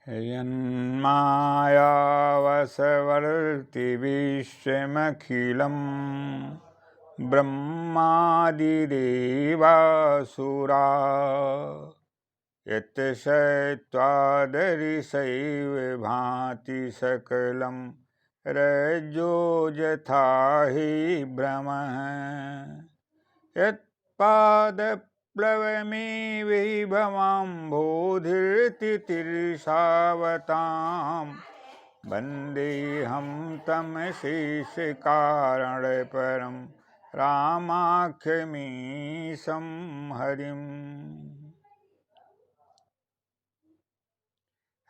यन्मायावसवर्ति विश्वमखिलं ब्रह्मादिदेवासुरा यत्सत्त्वादरिसैव भाति सकलं रज्जो यथा हि भ्रमः यत्पादप्लवमेविभवाम्बोधिर्तितिर्षावतां वन्देऽहं तं शेषकारणपरं रामाख्यमीशं हरिम्।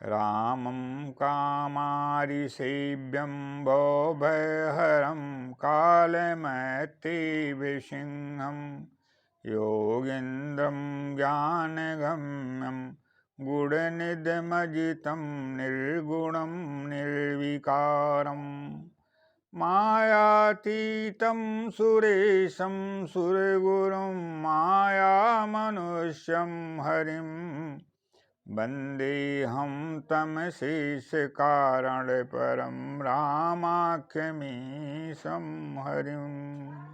रामं कामारिसेव्यं भवभयहरं कालमतीविसिंहं योगीन्द्रं ज्ञानगम्यं गुणनिधिमजितं निर्गुणं निर्विकारं मायातीतं सुरेशं सुरगुरुं मायामनुष्यं हरिं वन्देऽहं तं शेषकारणपरं रामाख्यमीशं हरिम्।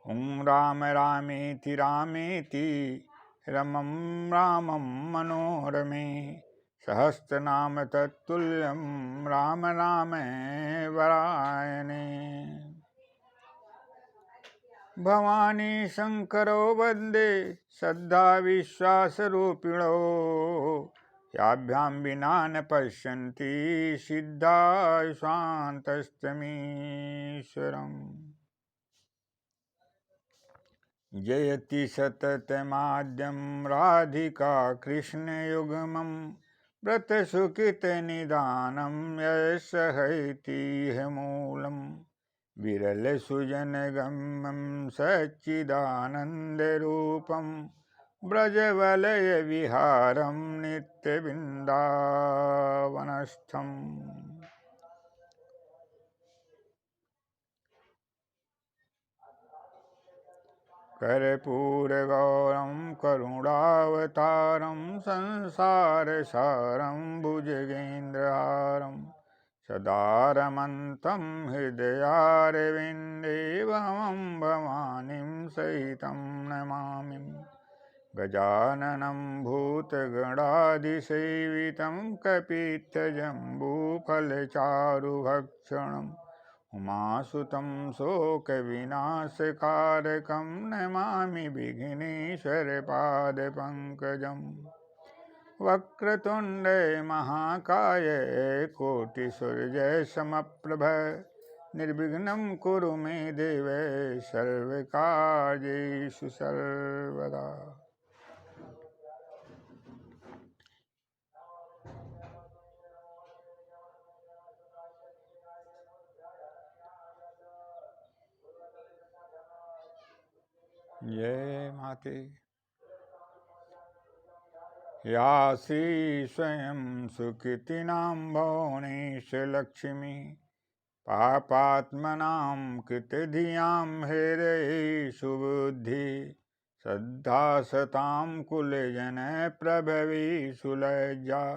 ॐ राम रामेति रामेति रमं रामं मनोरमे सहस्रनाम तत्तुल्यं राम नामे वरायणे। भवानी शंकरो वन्दे श्रद्धा विश्वासरूपिणो याभ्यां विना न पश्यन्ति सिद्धा स्वान्तस्तमीश्वरम्। जयति सततमाद्यं राधिका कृष्णयुग्मं व्रतसुकृतनिदानं यशहैतिह मूलम् विरलसुजनगम्यं सच्चिदानन्दरूपं व्रजवलयविहारं नित्यवृन्दावनस्थम्। कर्पूरगौरं करुणावतारं संसारसारं भुजगेन्द्रहारं सदा रमन्तं हृदयारविन्दे भवं भवानीं सहितं नमामि। गजाननं भूतगणाधिसेवितं कपित्थजम्बूफलचारुभक्षणम् उमासुतं शोकविनाशकारकं नमामि विघ्नेश्वरपादपङ्कजम्। वक्रतुण्डे महाकाय कोटिसूर्यसमप्रभ निर्विघ्नं कुरु मे देव सर्वकार्येषु सर्वदा। जय माते। या श्री स्वयं सुकृतिनां भुवनेशलक्ष्मी पापात्मनां कृतधियां हृदये सुबुद्धि श्रद्धा सतां कुलजनप्रभवे सुलज्जा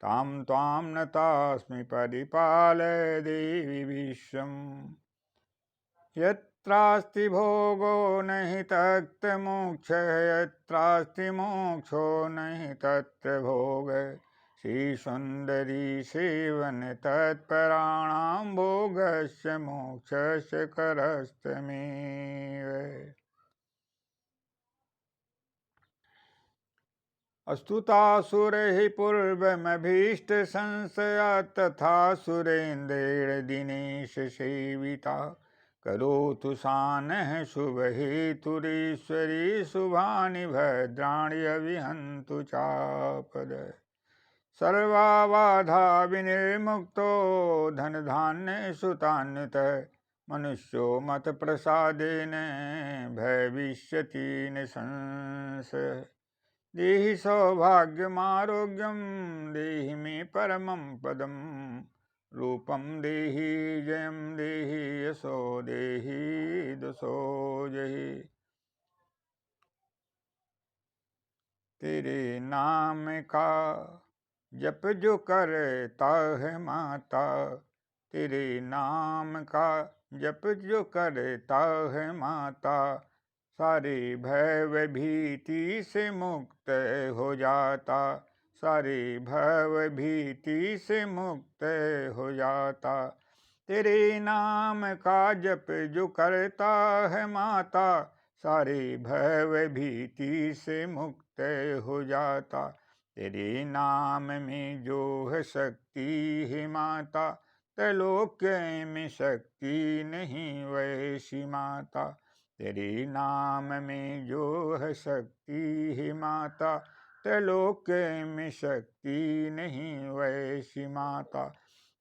तां त्वां नतास्मि परिपालय देवि विश्वम्। यत्रास्ति भोगो नहि तत्र मोक्षः यत्रास्ति मोक्षो नहि तत्र भोगः श्रीसुन्दरी सेवन तत्पराणां भोगस्य मोक्षस्य करस्तमेव। अस्तुतासुरैः पूर्वमभीष्टसंशया तथा सुरेन्द्रेण दिनेश सेविता करोतु सानः शुभहेतुरीश्वरी शुभानि भद्राणि अविहन्तु चापद। सर्वाबाधा विनिर्मुक्तो धनधान्यसुतान्वितः मनुष्यो मतप्रसादेन भविष्यति न संशयः। देहि सौभाग्यमारोग्यं देहि मे परमं पदं रूपं देहि जयं देहि यशो देहि दशो जहि। तेरे नाम का जप जो करता है माता, तेरे नाम का जप जो करता है माता, सारे भय भीति से मुक्त हो जाता, सारे भय भीति से मुक्त हो जाता। तेरे नाम का जप जो करता है माता, सारे भय भीति से मुक्त हो जाता। तेरे नाम में जो है शक्ति है माता, त्रिलोक में शक्ति नहीं वैसी माता। तेरे नाम में जो है शक्ति है माता, त्रिलोक में शक्ति नहीं वैसी माता।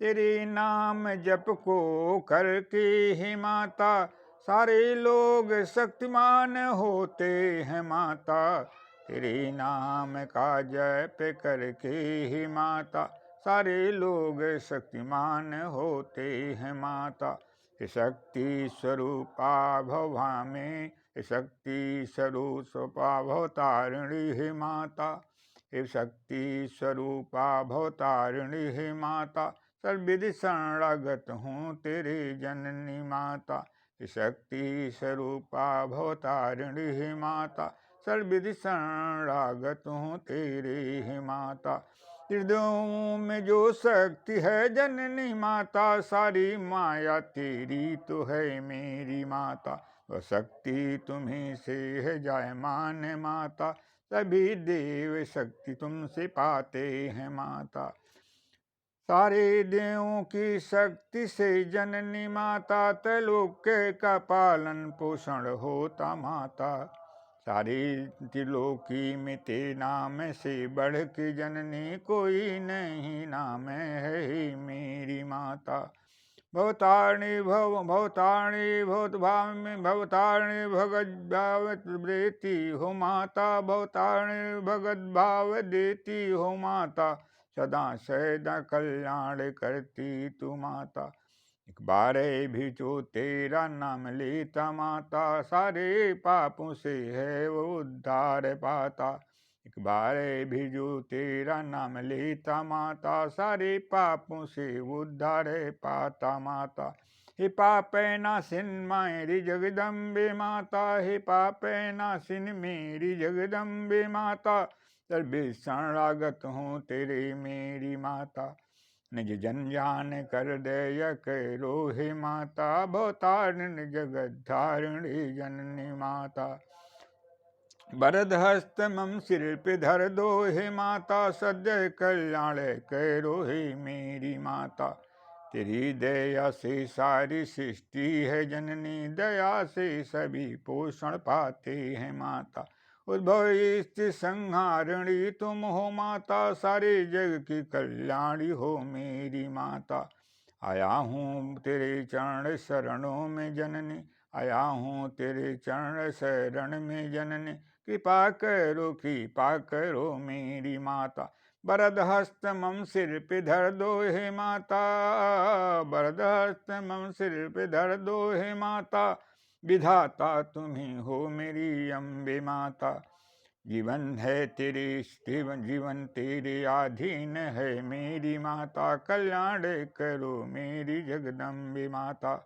तेरे नाम जप को करके ही माता, सारे लोग शक्तिमान होते हैं माता। तेरे नाम का जप करके ही माता, सारे लोग शक्तिमान होते हैं माता। हे शक्ति स्वरूपा भवा में, हे शक्ति स्वरूपा भवतारिणी हे माता, हे शक्ति स्वरूपा भवतारिणी हे माता। सर्वविधि शरणागत हूँ तेरे जननी माता, हे शक्ति स्वरूपा भवतारिणी हे माता। सर्वविधि शरणागत हूँ तेरे हे माता। हृदयों में जो शक्ति है जननी माता, सारी माया तेरी तो है मेरी माता। वह शक्ति तुम्हीं से है जायमान माता, सभी देव शक्ति तुमसे पाते हैं माता। सारे देवों की शक्ति से जननी माता, त्रिलोक का पालन पोषण होता माता। सारी त्रिलोकी में तेरे नाम से बढ़ के जननी कोई नहीं, नाम है मेरी माता। भवतारिणी भवतारिणी भवत भाव में भवतारिणी भगत भाव देती हो माता, भवतारिणी भगत भाव देती हो माता। सदा सदा कल्याण करती तू माता। एक बार भी जो तेरा नाम लेता माता, सारे पापों से है वो उद्धार पाता। एक बार भी जो तेरा नाम लेता माता, सारे पापों से उद्धार पाता माता। हे पापे नासिन मेरी जगदम्बे माता, हे पापे नासिन मेरी जगदम्बे माता। सर्वे शरणागत हूँ तेरे मेरी माता। निज जन जान कर दया करो हे माता, भवतारिणी जगत धारिणी जननी माता। वरद हस्त मम सिर पे धर दो हे माता, सद्य कल्याण करो हे मेरी माता। तेरी दया से सारी सृष्टि है जननी, दया से सभी पोषण पाते हैं माता। उद्भव स्थिति संहारिणी तुम हो माता, सारे जग की कल्याणी हो मेरी माता। आया हूँ तेरे चरण शरणों में जननी, आया हूँ तेरे चरण शरण में जननी। कृपा करो मेरी माता। वरद हस्त मम सिर पे धर दो हे माता, वरद हस्त मम सिर पे धर दो हे माता। विधाता तुम्ही हो मेरी अम्बे माता। जीवन है तेरे जीवन तेरे अधीन है मेरी माता, कल्याण करो मेरी जगदम्बे माता।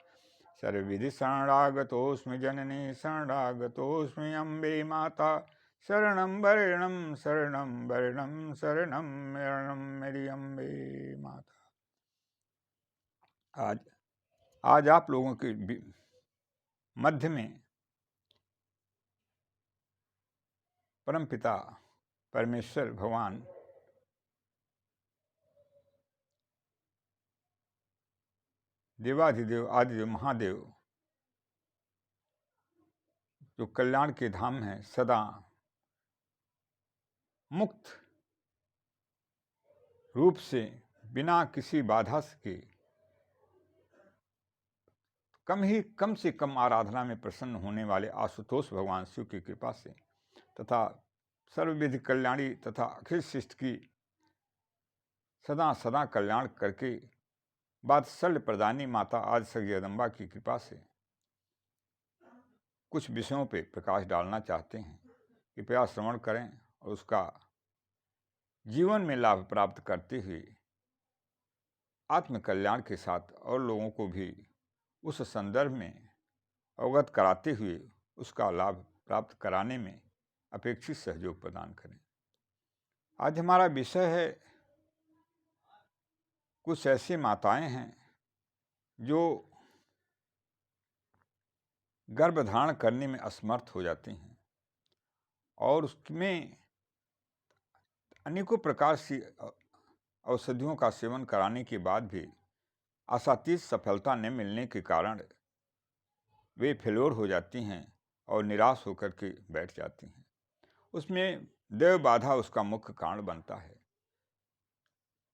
सर्वविधि शरणागतोस्मि जननी, शरणागतोस्मि अम्बे माता। शरणं वरणं शरणं वरणं शरणं वरणं मेरी अम्बे माता। आज आप लोगों के मध्य में परमपिता परमेश्वर भगवान देवाधिदेव आदिदेव महादेव, जो कल्याण के धाम है, सदा मुक्त रूप से बिना किसी बाधा के कम से कम आराधना में प्रसन्न होने वाले आशुतोष भगवान शिव की कृपा से तथा सर्वविधि कल्याणी तथा अखिल सृष्टि की सदा सदा कल्याण करके वात्सल्य प्रदानी माता आदिशक्ति जगदम्बा की कृपा से कुछ विषयों पे प्रकाश डालना चाहते हैं। कृपया श्रवण करें और उसका जीवन में लाभ प्राप्त करते हुए आत्मकल्याण के साथ और लोगों को भी उस संदर्भ में अवगत कराते हुए उसका लाभ प्राप्त कराने में अपेक्षित सहयोग प्रदान करें। आज हमारा विषय है, कुछ ऐसी माताएं हैं जो गर्भधारण करने में असमर्थ हो जाती हैं और उसमें अनेकों प्रकार की औषधियों का सेवन कराने के बाद भी आशातीत सफलता न मिलने के कारण वे फेल्योर हो जाती हैं और निराश होकर के बैठ जाती हैं। उसमें देव बाधा उसका मुख्य कारण बनता है।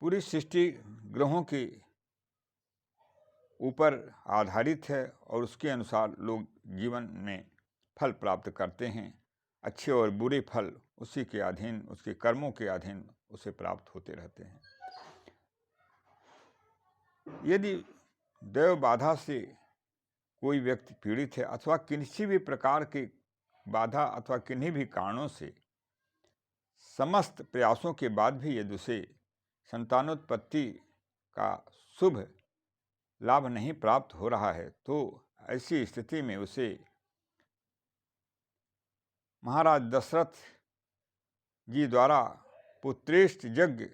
पूरी सृष्टि ग्रहों के ऊपर आधारित है और उसके अनुसार लोग जीवन में फल प्राप्त करते हैं। अच्छे और बुरे फल उसी के अधीन, उसके कर्मों के अधीन उसे प्राप्त होते रहते हैं। यदि देव बाधा से कोई व्यक्ति पीड़ित है अथवा किसी भी प्रकार की बाधा अथवा किन्हीं भी कारणों से समस्त प्रयासों के बाद भी यदि उसे संतानोत्पत्ति का शुभ लाभ नहीं प्राप्त हो रहा है, तो ऐसी स्थिति में उसे महाराज दशरथ जी द्वारा पुत्रेष्ट यज्ञ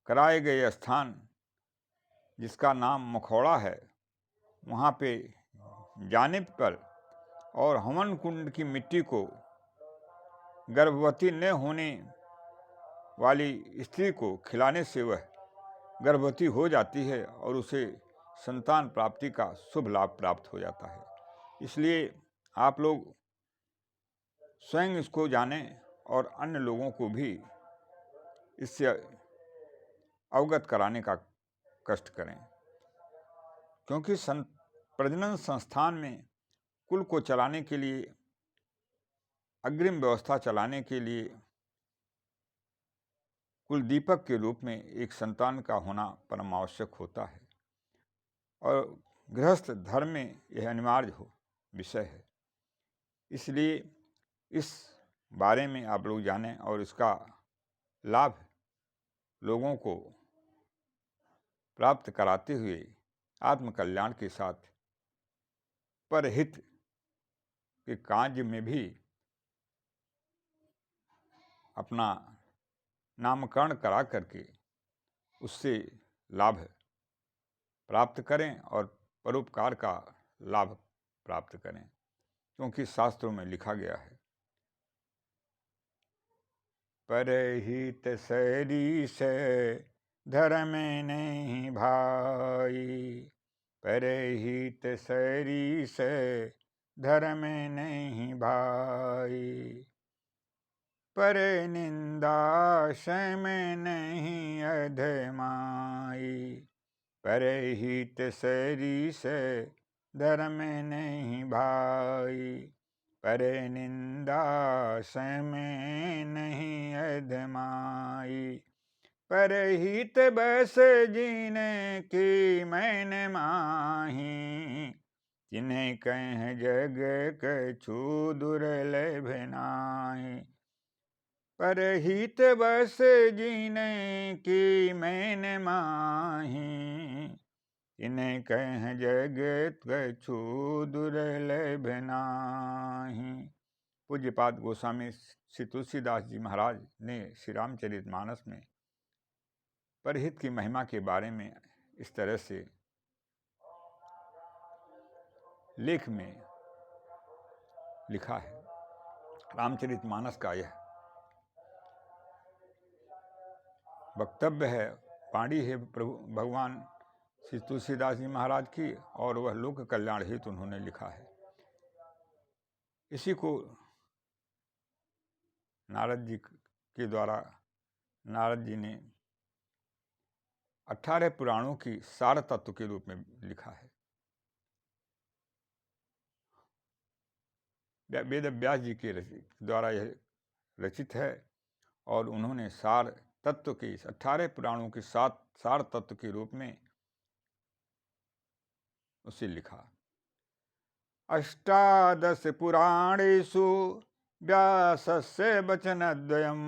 कराए गए स्थान, जिसका नाम मखौड़ा है, वहाँ पे जाने पर और हवन कुंड की मिट्टी को गर्भवती न होने वाली स्त्री को खिलाने से वह गर्भवती हो जाती है और उसे संतान प्राप्ति का शुभ लाभ प्राप्त हो जाता है। इसलिए आप लोग स्वयं इसको जानें और अन्य लोगों को भी इससे अवगत कराने का कष्ट करें, क्योंकि प्रजनन संस्थान में कुल को चलाने के लिए, अग्रिम व्यवस्था चलाने के लिए कुल दीपक के रूप में एक संतान का होना परम आवश्यक होता है और गृहस्थ धर्म में यह अनिवार्य विषय है। इसलिए इस बारे में आप लोग जानें और इसका लाभ लोगों को प्राप्त कराते हुए आत्मकल्याण के साथ परहित के कार्य में भी अपना नामकरण करा करके उससे लाभ प्राप्त करें और परोपकार का लाभ प्राप्त करें, क्योंकि शास्त्रों में लिखा गया है, परहित सरिस धर्म नहीं भाई, परहित सरिस धर्म नहीं भाई, पर निंदा शम नहीं अधमाई, परहित सरिस धर्म नहीं भाई, पर निंदा शम नहीं अधमाई, परहित बस जीने की मैंने माही, जिन्हें कह जग कछु दुर्लभ नाहि, परहित बस जीने की मैंने माही, इन्हें कह जगत कछु दुर्लभ नाहि। पूज्यपाद गोस्वामी श्री तुलसीदास जी महाराज ने श्री रामचरितमानस में परहित की महिमा के बारे में इस तरह से लेख में लिखा है। रामचरितमानस का यह वक्तव्य है, वाणी है प्रभु भगवान श्री तुलसीदास जी महाराज की, और वह लोक कल्याण हेतु उन्होंने लिखा है। इसी को नारद जी के द्वारा नारद जी ने 18 पुराणों की सार तत्व के रूप में लिखा है। वेद व्यास जी के द्वारा यह रचित है और उन्होंने सार तत्व के 18 पुराणों के सार तत्व के रूप में उसे लिखा। अष्टादश पुराणेषु व्यासस्य वचनद्वयम्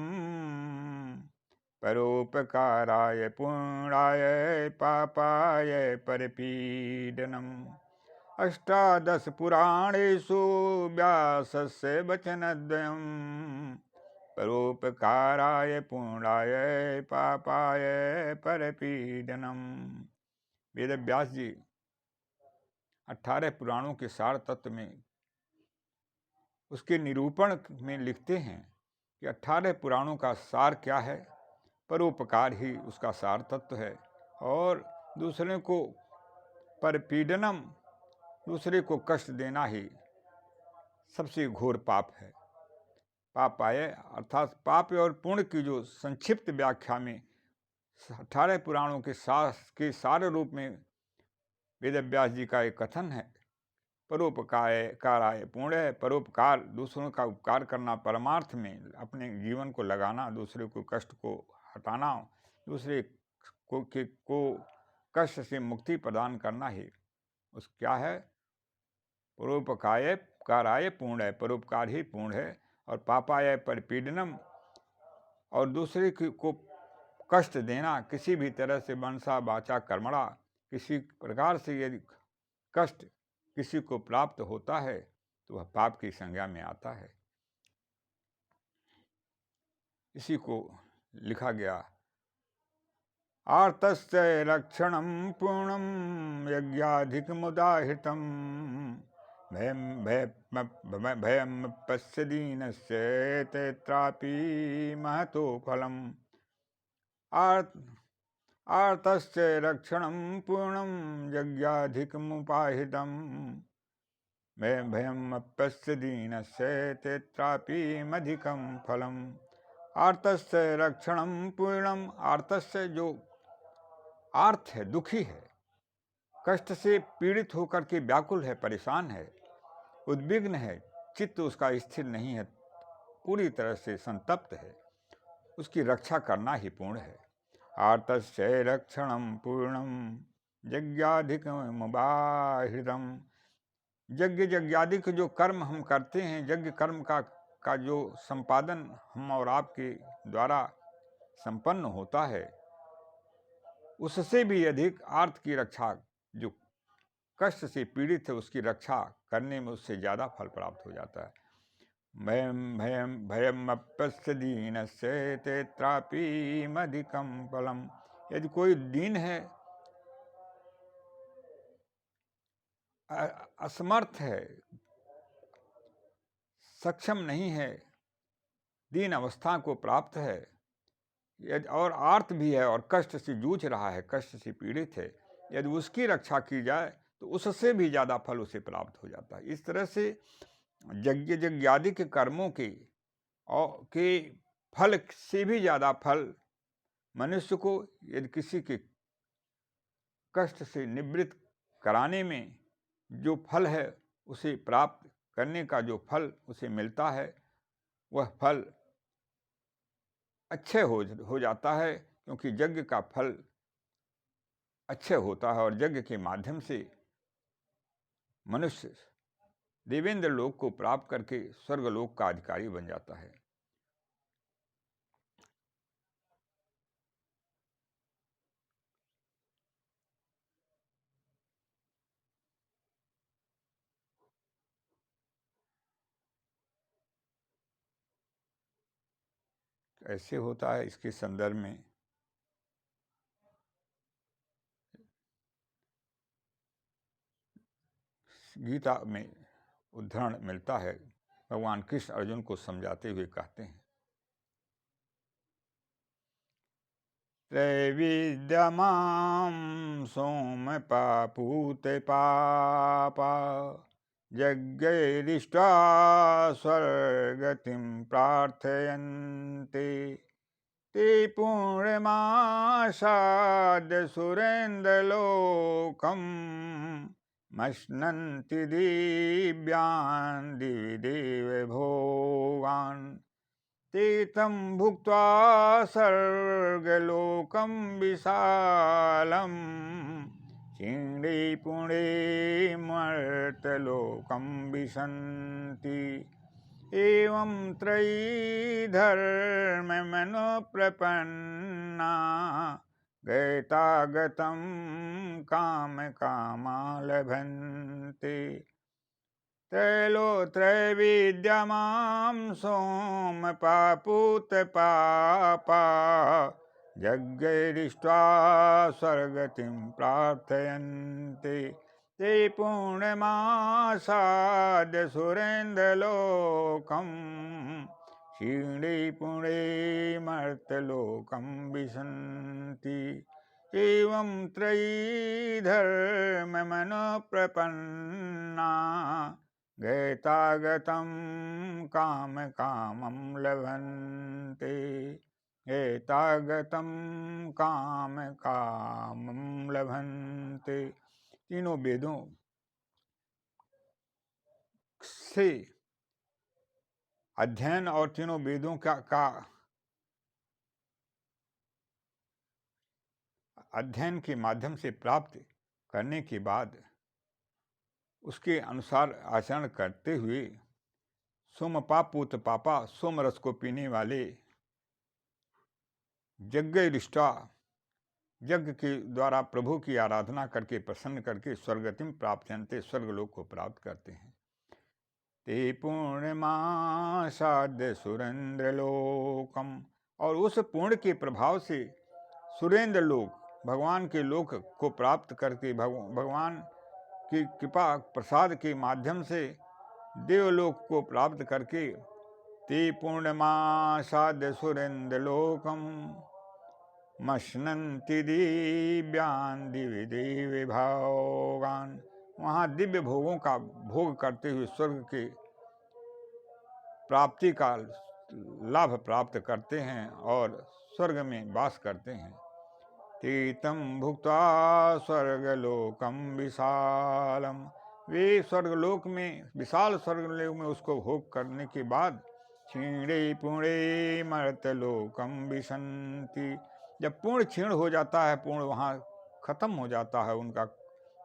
परोपकाराय पुण्याय पापाय परपीडनम्। अष्टादश पुराणेषु व्यासस्य वचनद्वयम् परोपकाराय पुण्याय पापाय परपीडनम्। वेद व्यास जी 18 पुराणों के सार तत्व में उसके निरूपण में लिखते हैं कि 18 पुराणों का सार क्या है। परोपकार ही उसका सार तत्व है और दूसरे को परपीडनम, दूसरे को कष्ट देना ही सबसे घोर पाप है। पाप आए अर्थात पाप और पुण्य की जो संक्षिप्त व्याख्या में 18 पुराणों के सार रूप में वेद व्यास जी का एक कथन है। परोपकाराय पुण्य, परोपकार दूसरों का उपकार करना, परमार्थ में अपने जीवन को लगाना, दूसरे को कष्ट को हटाना, दूसरे को कष्ट से मुक्ति प्रदान करना ही उस क्या है। परोपकाराय पुण्य, परोपकार ही पुण्य है। और पापाय परपीडनम, और दूसरे को कष्ट देना, किसी भी तरह से मनसा वाचा कर्मणा, किसी प्रकार से यदि कष्ट किसी को प्राप्त होता है तो वह पाप की संज्ञा में आता है। इसी को लिखा गया, आर्तस्य रक्षणं पूर्णं यज्ञाधिकमुदाहृतं भयं पश्य दीनस्य तत्रापि महतो फलम्। आर्तस्य रक्षणं पूर्णं यज्ञाधिकमुपाहितं भयं पश्य दीनस्य तत्रापि मधिकं फलम्। आर्तस्य रक्षणं पूर्णम, आर्तस्य जो आर्त है, दुखी है, कष्ट से पीड़ित होकर के व्याकुल है, परेशान है, उद्विग्न है, चित्त उसका स्थिर नहीं है, पूरी तरह से संतप्त है, उसकी रक्षा करना ही पूर्ण है। आर्तस्य रक्षणं पूर्णम यज्ञाधिकमुदाहृतं। यज्ञाधिक जो कर्म हम करते हैं, यज्ञ कर्म का जो संपादन हम और आपके द्वारा संपन्न होता है, उससे भी अधिक आर्त की रक्षा, जो कष्ट से पीड़ित है उसकी रक्षा करने में उससे ज़्यादा फल प्राप्त हो जाता है। भयम अपस्य दीनस्य तत्रापि मधिकं फलम्। यदि कोई दीन है, असमर्थ है, सक्षम नहीं है, दीन अवस्था को प्राप्त है, यदि और आर्त भी है और कष्ट से जूझ रहा है, कष्ट से पीड़ित है, यदि उसकी रक्षा की जाए तो उससे भी ज़्यादा फल उसे प्राप्त हो जाता है। इस तरह से यज्ञादि के कर्मों के फल से भी ज़्यादा फल मनुष्य को यदि किसी के कष्ट से निवृत्त कराने में जो फल है, उसे प्राप्त करने का जो फल उसे मिलता है, वह फल अच्छे हो जाता है, क्योंकि यज्ञ का फल अच्छे होता है और यज्ञ के माध्यम से मनुष्य देवेंद्र लोक को प्राप्त करके स्वर्गलोक का अधिकारी बन जाता है। ऐसे होता है, इसके संदर्भ में गीता में उदाहरण मिलता है। भगवान कृष्ण अर्जुन को समझाते हुए कहते हैं, त्रैविद्यमां सोमपापूते पापा यज्ञैरिष्टा स्वर्गतिं प्रार्थयन्ते ते पूर्णमासाद्य सुरेन्द्रलोकम् मश्नन्ति दिव्यान् दिवि देवभोगान् ते तं भुक्त्वा स्वर्गलोकं विशालम् क्षीणे पुणे मर्त्यलोकं विशन्ति। एवं त्रयी धर्म मनो प्रपन्ना गतागतं काम कामा लभन्ते त्रैलोत्रैविद्यमां सोमपापूत पापा यज्ञैरिष्ट्वा स्वर्गतिं प्रार्थयन्ते ते पूर्णमासाद्य सुरेन्द्रलोकं क्षीणे पुणे मर्त्यलोकं विशन्ति एवं त्रयी धर्ममनुप्रपन्ना गतागतं काम कामं लभन्ते गतागतं काम कामं लभन्ते। तीनों वेदों से अध्ययन और तीनों वेदों का अध्ययन के माध्यम से प्राप्त करने के बाद उसके अनुसार आचरण करते हुए सोमपापूत पापा सोम रस को पीने वाले यज्ञरिष्टा यज्ञ के द्वारा प्रभु की आराधना करके प्रसन्न करके स्वर्गतिम प्राप्त्यन्ते स्वर्गलोक को प्राप्त करते हैं। ते पूर्णमासाद्य सुरेंद्रलोकम और उस पूर्ण के प्रभाव से सुरेंद्र लोक भगवान के लोक को प्राप्त करके भगवान की कृपा प्रसाद के माध्यम से देवलोक को प्राप्त करके ते पूर्णमासाद्य सुरेंद्रलोकम मश्नन्ति दिव्यान दिव्य दिव्य भोगान वहाँ दिव्य भोगों का भोग करते हुए स्वर्ग के प्राप्ति का लाभ प्राप्त करते हैं और स्वर्ग में वास करते हैं। तीतम भुक्त्वा स्वर्गलोकम विशालम वे स्वर्गलोक में विशाल स्वर्गलोक में उसको भोग करने के बाद क्षीणे पुणे मर्त्यलोकम विशन्ति जब पूर्ण क्षीण हो जाता है पूर्ण वहाँ खत्म हो जाता है उनका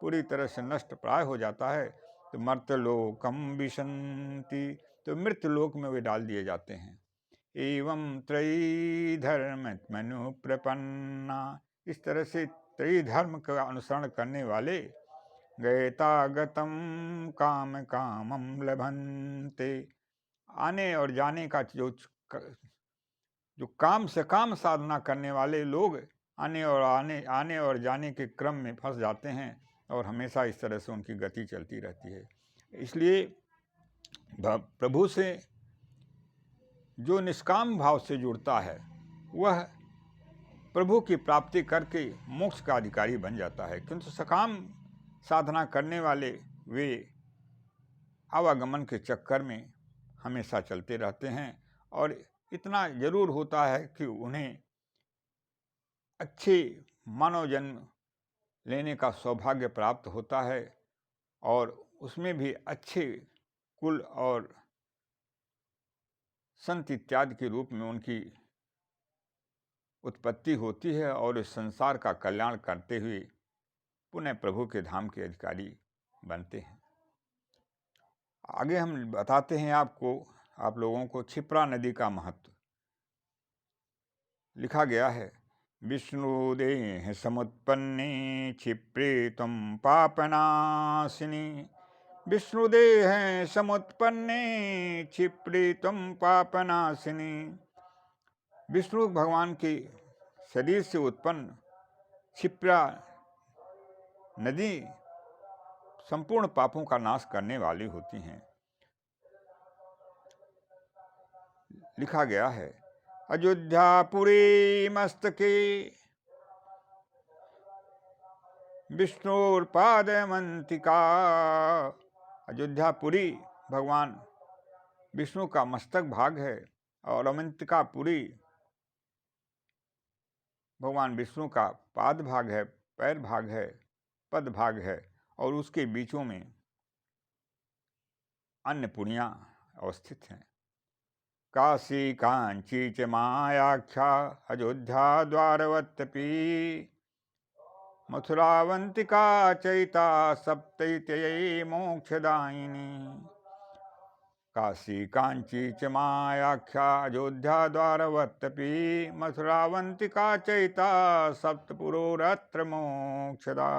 पूरी तरह से नष्ट प्राय हो जाता है तो मर्त्यलोकम विशन्ति तो मृत्युलोक में वे डाल दिए जाते हैं। एवं त्रयी धर्म मनु प्रपन्ना इस तरह से त्रयी धर्म का अनुसरण करने वाले गतागतम काम कामम लभन्ते आने और जाने का जो काम से काम साधना करने वाले लोग आने और जाने के क्रम में फंस जाते हैं और हमेशा इस तरह से उनकी गति चलती रहती है। इसलिए प्रभु से जो निष्काम भाव से जुड़ता है वह प्रभु की प्राप्ति करके मोक्ष का अधिकारी बन जाता है, किंतु सकाम साधना करने वाले वे आवागमन के चक्कर में हमेशा चलते रहते हैं और इतना जरूर होता है कि उन्हें अच्छे मानव जन्म लेने का सौभाग्य प्राप्त होता है और उसमें भी अच्छे कुल और संत इत्यादि के रूप में उनकी उत्पत्ति होती है और इस संसार का कल्याण करते हुए पुनः प्रभु के धाम के अधिकारी बनते हैं। आगे हम बताते हैं आप लोगों को क्षिप्रा नदी का महत्व। लिखा गया है विष्णुदेह समुत्पन्ने क्षिप्रे त्वं पापनाशिनी विष्णुदेह समुत्पन्ने क्षिप्रे त्वं पापनाशिनी विष्णु भगवान के शरीर से उत्पन्न क्षिप्रा नदी संपूर्ण पापों का नाश करने वाली होती हैं। लिखा गया है अयोध्यापुरी मस्तके विष्णुर्पादमंतिका अयोध्यापुरी भगवान विष्णु का मस्तक भाग है और अमंतिकापुरी भगवान विष्णु का पाद भाग है, पैर भाग है, पद भाग है और उसके बीचों में अन्य पुरियां अवस्थित हैं। काशी कांची च मायाख्या अयोध्या द्वारवत्तपी मथुरावंतिका चैता सप्तैत्यये मोक्षदायिनी काशी कांची च मायाख्या अयोध्या द्वारवत्तपि मथुरावंतिका चैता सप्तपुरोरत्र मोक्षदा।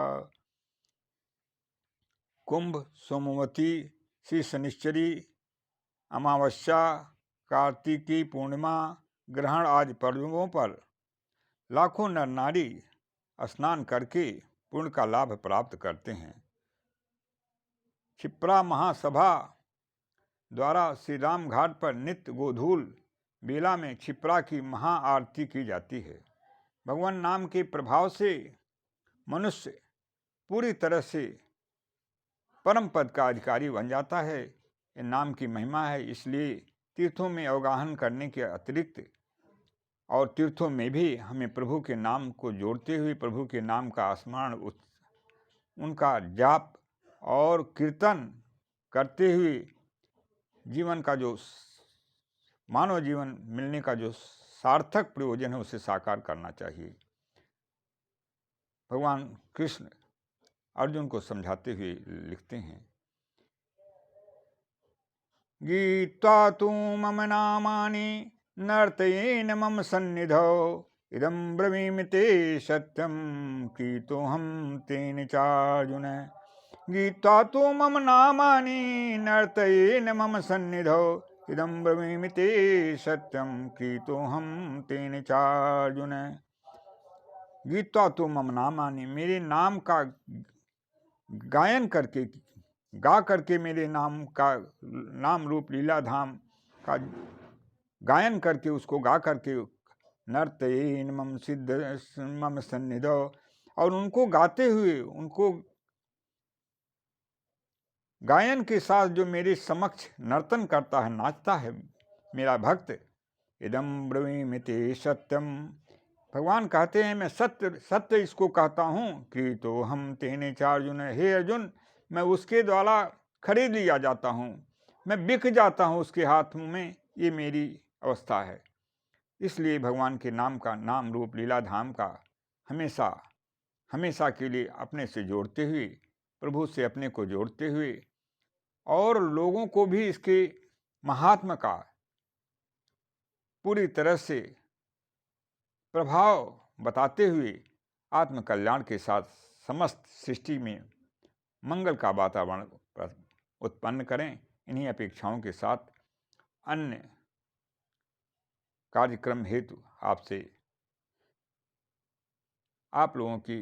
कुंभ, सोमवती, श्री शनिश्चरी, अमावस्या, कार्तिकी पूर्णिमा, ग्रहण आदि पर्वों पर लाखों नर नारी स्नान करके पुण्य का लाभ प्राप्त करते हैं। क्षिप्रा महासभा द्वारा श्री राम घाट पर नित्य गोधूल बेला में क्षिप्रा की महाआरती की जाती है। भगवान नाम के प्रभाव से मनुष्य पूरी तरह से परम पद का अधिकारी बन जाता है। ये नाम की महिमा है, इसलिए तीर्थों में अवगाहन करने के अतिरिक्त और तीर्थों में भी हमें प्रभु के नाम को जोड़ते हुए प्रभु के नाम का स्मरण, उनका जाप और कीर्तन करते हुए जीवन का जो मानव जीवन मिलने का जो सार्थक प्रयोजन है उसे साकार करना चाहिए। भगवान कृष्ण अर्जुन को समझाते हुए लिखते हैं, गीत्वा तु मम नामानि नर्तयेन मम सन्निधौ इदं ब्रवीमि ते सत्यं कीतोऽहं तेन चार्जुन। गीत्वा तु मम नामानि नर्तयेन मम सन्निधौ इदं ब्रवीमि ते सत्यं कीतोऽहं तेन चार्जुन। गीत्वा तु मम नामानि, मेरे नाम का गायन करके, गा करके मेरे नाम का, नाम रूप लीला धाम का गायन करके, उसको गा करके नर्तयेन मम सिद्ध मम सन्निधौ, और उनको गाते हुए, उनको गायन के साथ जो मेरे समक्ष नर्तन करता है, नाचता है मेरा भक्त, इदं ब्रवीमि ते सत्यम, भगवान कहते हैं मैं सत्य सत्य इसको कहता हूँ, क्रीतो हम तेने चार्जुन, हे अर्जुन मैं उसके द्वारा खरीद लिया जाता हूँ, मैं बिक जाता हूँ उसके हाथ में, ये मेरी अवस्था है। इसलिए भगवान के नाम का, नाम रूप लीला धाम का हमेशा हमेशा के लिए अपने से जोड़ते हुए, प्रभु से अपने को जोड़ते हुए और लोगों को भी इसके महात्म का पूरी तरह से प्रभाव बताते हुए आत्म कल्याण के साथ समस्त सृष्टि में मंगल का वातावरण उत्पन्न करें। इन्हीं अपेक्षाओं के साथ अन्य कार्यक्रम हेतु आपसे आप लोगों की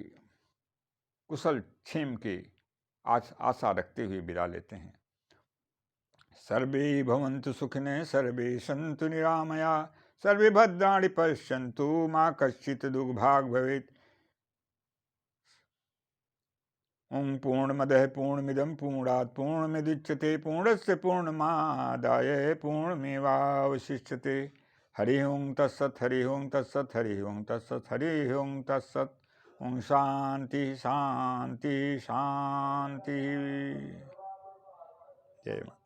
कुशल क्षेम के आशा रखते हुए विदा लेते हैं। सर्वे भवन्तु सुखिनः, सर्वे सन्तु निरामया, सर्वे भद्राणि पश्यन्तु मा कश्चित् दुर्भाग् भवेत्। ओं पूर्णमदः पूर्णमिदं पूर्णात् पूर्णमुदच्यते पूर्णस्य पूर्णमादाय पूर्णमेवावशिष्यते। हरि ओं तत्सत्, हरि ओं तत्सत्, हरि ओं तत्सत्, हरि ओं तत्सत्। ओं शांति शांति शांति। जय माता।